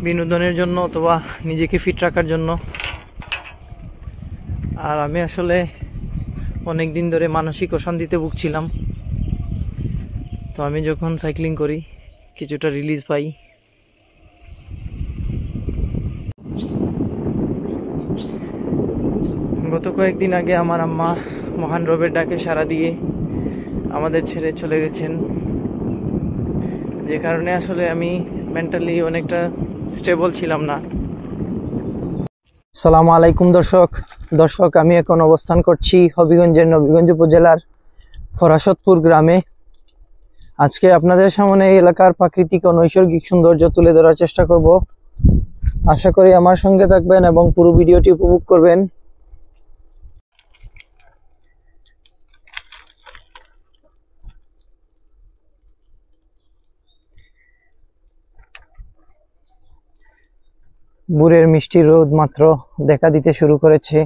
বিনোদনের জন্য অথবা নিজেকে ফিট রাখার জন্য। আর আমি আসলে অনেক দিন ধরে মানসিক অশান্তিতে ভুগছিলাম, তো আমি যখন সাইক্লিং করি কিছুটা রিলিজ পাই। গত কয়েকদিন আগে আমার আম্মা মহান রবের ডাকে সাড়া দিয়ে আমাদের ছেড়ে চলে গেছেন, যে কারণে আসলে আমি মেন্টালি অনেকটা স্টেবল ছিলাম না। আসসালামু আলাইকুম দর্শক, আমি এখন অবস্থান করছি হবিগঞ্জের নবীগঞ্জ উপজেলার ফরাসতপুর গ্রামে। আজকে আপনাদের সামনে এই এলাকার প্রাকৃতিক ও নৈসর্গিক সৌন্দর্য তুলে ধরার চেষ্টা করব। আশা করি আমার সঙ্গে থাকবেন এবং পুরো ভিডিওটি উপভোগ করবেন। ভোরের মিষ্টি রোদ মাত্র দেখা দিতে শুরু করেছে।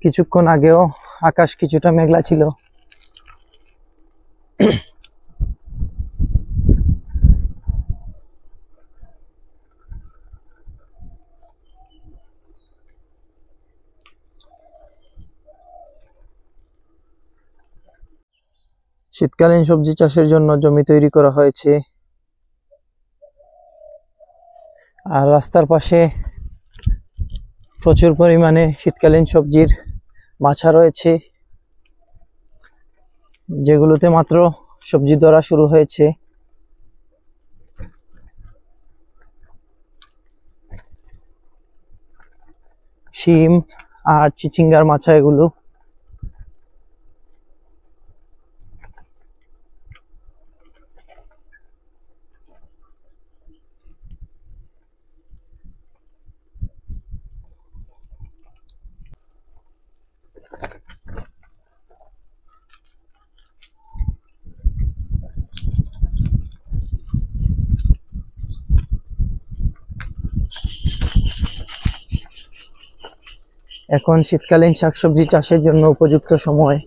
কিছুক্ষণ আগেও আকাশ কিছুটা মেঘলা ছিল। শীতকালীন সবজি চাষের জন্য জমি তৈরি করা হয়েছে, আর রাস্তার পাশে প্রচুর পরিমাণে শীতকালীন সবজির মাচা রয়েছে, যেগুলোতে মাত্র সবজি ধরা শুরু হয়েছে। শিম আর চিচিঙ্গার মাচা এগুলো। এখন শীতকালীন শাকসবজি চাষের জন্য উপযুক্ত সময়।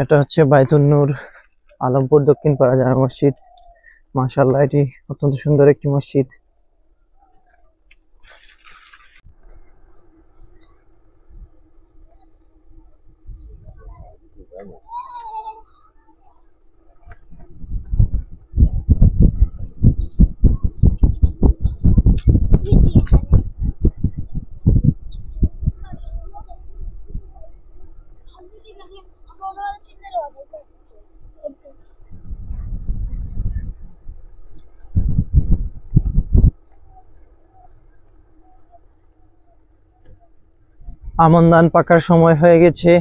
এটা হচ্ছে বাইতুন নূর আলমপুর দক্ষিণ পাড়া জামে মসজিদ। মাশাআল্লাহ, এটি অত্যন্ত সুন্দর একটি মসজিদ। আমন ধান পাকার সময় হয়ে গেছে।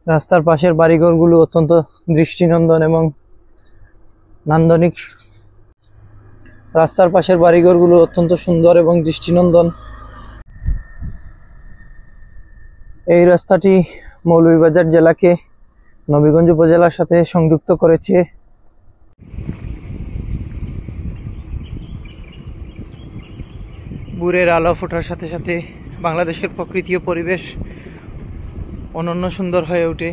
রাস্তার পাশের বাড়িঘরগুলো অত্যন্ত দৃষ্টিনন্দন এবং নান্দনিক। রাস্তার পাশের বাড়িঘরগুলো অত্যন্ত সুন্দর এবং দৃষ্টিনন্দন। এই রাস্তাটি মৌলভীবাজার জেলাকে নবীগঞ্জ উপজেলার সাথে সংযুক্ত করেছে। ভোরের আলো ফোটার সাথে সাথে বাংলাদেশের প্রকৃতি ও পরিবেশ অনন্য সুন্দর হয়ে ওঠে।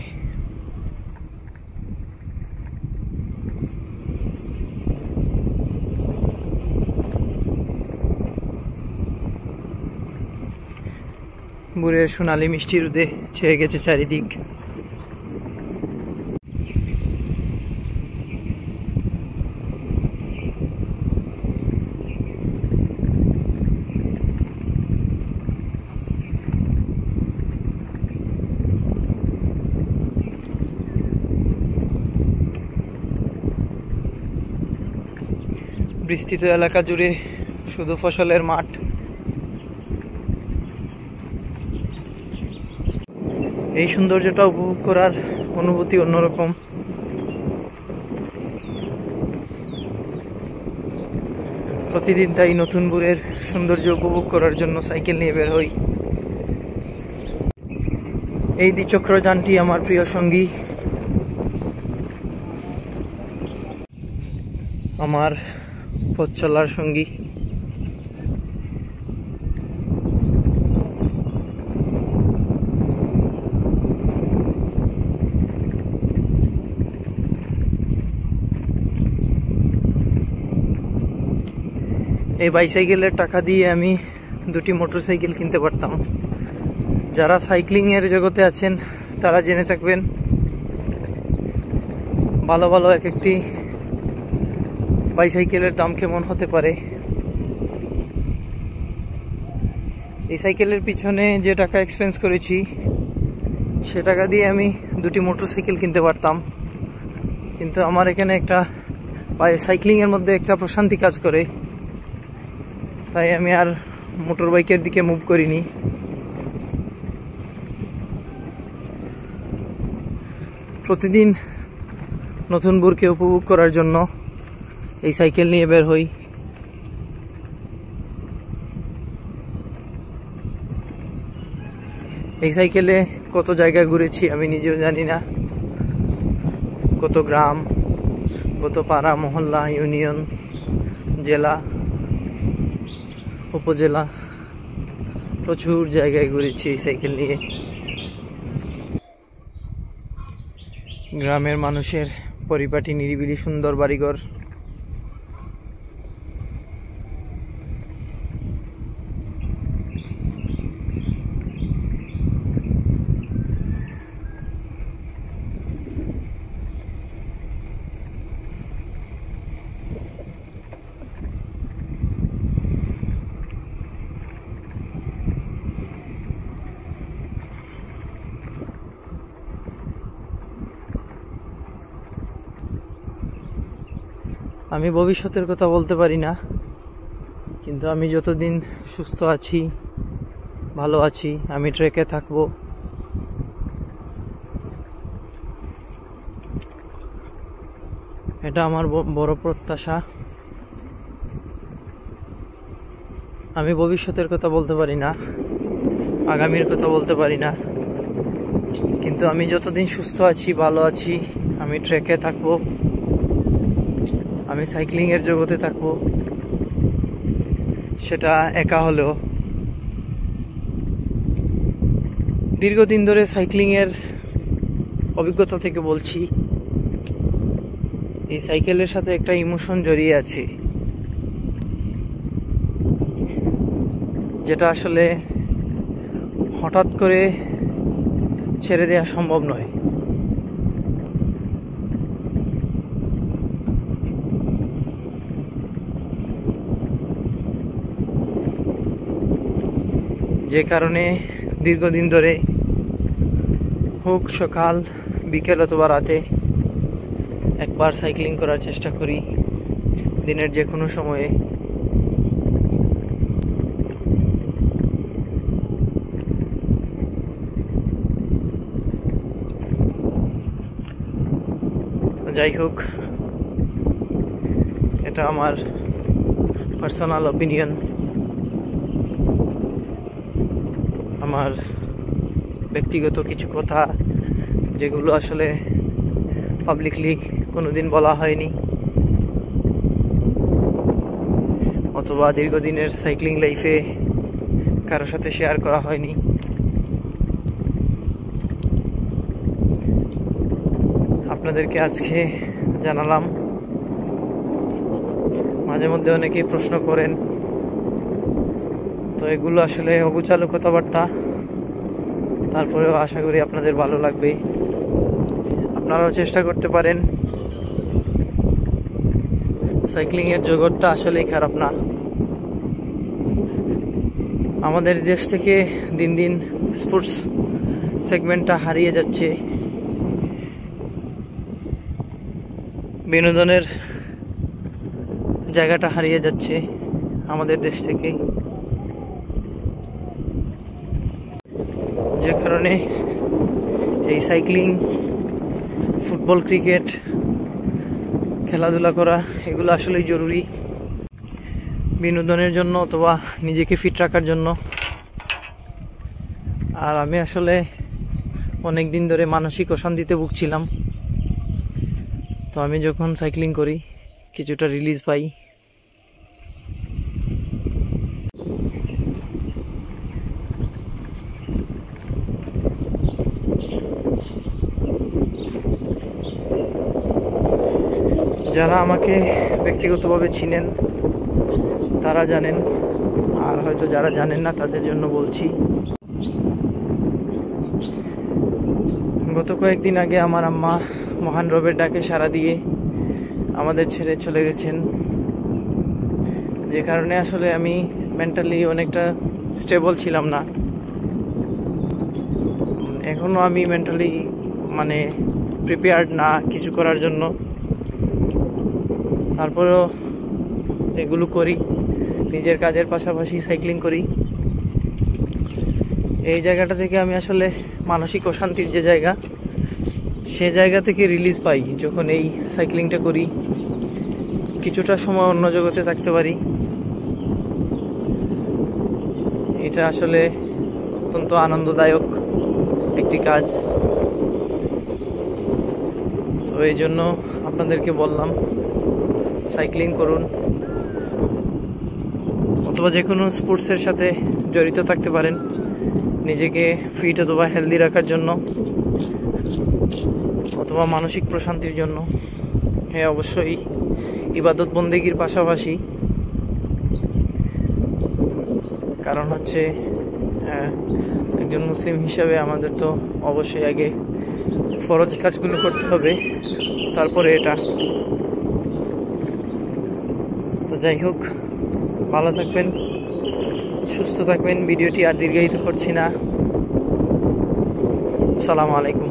ভোরের সোনালী মিষ্টি রোদে ছেয়ে গেছে চারিদিক। বিস্তৃত এলাকা জুড়ে শুধু ফসলের মাঠ। এই সৌন্দর্যটা উপভোগ করার অনুভূতি অন্যরকম। প্রতিদিন তাই নতুনপুরের সৌন্দর্য উপভোগ করার জন্য সাইকেল নিয়ে বের হই। এই দ্বিচক্র যানটি আমার প্রিয় সঙ্গী, আমার পথ চলার সঙ্গী। এই বাইসাইকেলের টাকা দিয়ে আমি দুটি মোটরসাইকেল কিনতে পারতাম। যারা সাইক্লিং এর জগতে আছেন তারা জেনে থাকবেন ভালো ভালো এক একটি বাইসাইকেলের দাম কেমন হতে পারে। এই সাইকেলের পিছনে যে টাকা এক্সপেন্স করেছি সে টাকা দিয়ে আমি দুটি মোটরসাইকেল কিনতে পারতাম, কিন্তু আমার এখানে একটা সাইক্লিং এর মধ্যে একটা প্রশান্তি কাজ করে, তাই আমি আর মোটর বাইকের দিকে মুভ করিনি। প্রতিদিন নতুনপুরকে উপভোগ করার জন্য এই সাইকেল নিয়ে বের হই। এই সাইকেলে কত জায়গা ঘুরেছি আমি নিজেও জানি না, কত গ্রাম, কত পাড়া, মহল্লা, ইউনিয়ন, জেলা, উপজেলা, প্রচুর জায়গায় ঘুরেছি এই সাইকেল নিয়ে। গ্রামের মানুষের পরিপাটি নিরিবিলি সুন্দর বাড়িঘর, আমি ভবিষ্যতের কথা বলতে পারি না, কিন্তু আমি যতদিন সুস্থ আছি, ভালো আছি, আমি ট্রেকে থাকবো। এটা আমার বড় প্রত্যাশা। আমি ভবিষ্যতের কথা বলতে পারি না, আগামীর কথা বলতে পারি না, কিন্তু আমি যতদিন সুস্থ আছি, ভালো আছি, আমি ট্রেকে থাকবো, আমি সাইক্লিং এর জগতে থাকবো, সেটা একা হলেও। দীর্ঘদিন ধরে সাইক্লিং এর অভিজ্ঞতা থেকে বলছি, এই সাইকেলের সাথে একটা ইমোশন জড়িয়ে আছে, যেটা আসলে হঠাৎ করে ছেড়ে দেওয়া সম্ভব নয়। যে কারণে দীর্ঘদিন ধরে হোক সকাল, বিকেল অথবা রাতে একবার সাইক্লিং করার চেষ্টা করি, দিনের যে কোনো সময়ে। যাই হোক, এটা আমার পার্সোনাল অপিনিয়ন, আমার ব্যক্তিগত কিছু কথা যেগুলো আসলে পাবলিকলি কোনোদিন বলা হয়নি, অথবা দীর্ঘদিনের সাইক্লিং লাইফে কারোর সাথে শেয়ার করা হয়নি। আপনাদেরকে আজকে জানালাম। মাঝে মধ্যে অনেকেই প্রশ্ন করেন, তো এগুলো আসলে অগুচালু কথাবার্তা, তারপরেও আশা করি আপনাদের ভালো লাগবে। আপনারাও চেষ্টা করতে পারেন। সাইক্লিং এর জগৎটা আসলেই খারাপ না। আমাদের দেশ থেকে দিন দিন স্পোর্টস সেগমেন্টটা হারিয়ে যাচ্ছে। বিনোদনের জায়গাটা হারিয়ে যাচ্ছে আমাদের দেশ থেকে, যে কারণে এই সাইক্লিং, ফুটবল, ক্রিকেট, খেলাধুলা করা এগুলো আসলেই জরুরি বিনোদনের জন্য অথবা নিজেকে ফিট রাখার জন্য। আর আমি আসলে অনেক দিন ধরে মানসিক অশান্তিতে ভুগছিলাম, তো আমি যখন সাইক্লিং করি কিছুটা রিলিজ পাই। যারা আমাকে ব্যক্তিগতভাবে চিনেন তারা জানেন, আর হয়তো যারা জানেন না তাদের জন্য বলছি। গত কয়েকদিন আগে আমার আম্মা মহান রবের ডাকে সাড়া দিয়ে আমাদের ছেড়ে চলে গেছেন, যে কারণে আসলে আমি মেন্টালি অনেকটা স্টেবল ছিলাম না। এখনো আমি মেন্টালি মানে প্রিপেয়ার্ড না কিছু করার জন্য, তারপরেও এগুলো করি, নিজের কাজের পাশাপাশি সাইক্লিং করি। এই জায়গাটা থেকে আমি আসলে মানসিক অশান্তির যে জায়গা, সে জায়গা থেকে রিলিজ পাই যখন এই সাইক্লিংটা করি। কিছুটা সময় অন্য জগতে থাকতে পারি, এটা আসলে অত্যন্ত আনন্দদায়ক একটি কাজ। তো এই জন্য আপনাদেরকে বললাম সাইক্লিং করুন, অথবা যে কোনো স্পোর্টসের সাথে জড়িত থাকতে পারেন নিজেকে ফিট অথবা হেলদি রাখার জন্য, অথবা মানসিক প্রশান্তির জন্য। হ্যাঁ, অবশ্যই ইবাদত বন্দেগীর পাশাপাশি, কারণ হচ্ছে একজন মুসলিম হিসাবে আমাদের তো অবশ্যই আগে ফরজ কাজগুলো করতে হবে, তারপরে এটা। তো যাই হোক, ভালো থাকবেন, সুস্থ থাকবেন। ভিডিওটি আর দীর্ঘায়িত করছি না। আসসালামু আলাইকুম।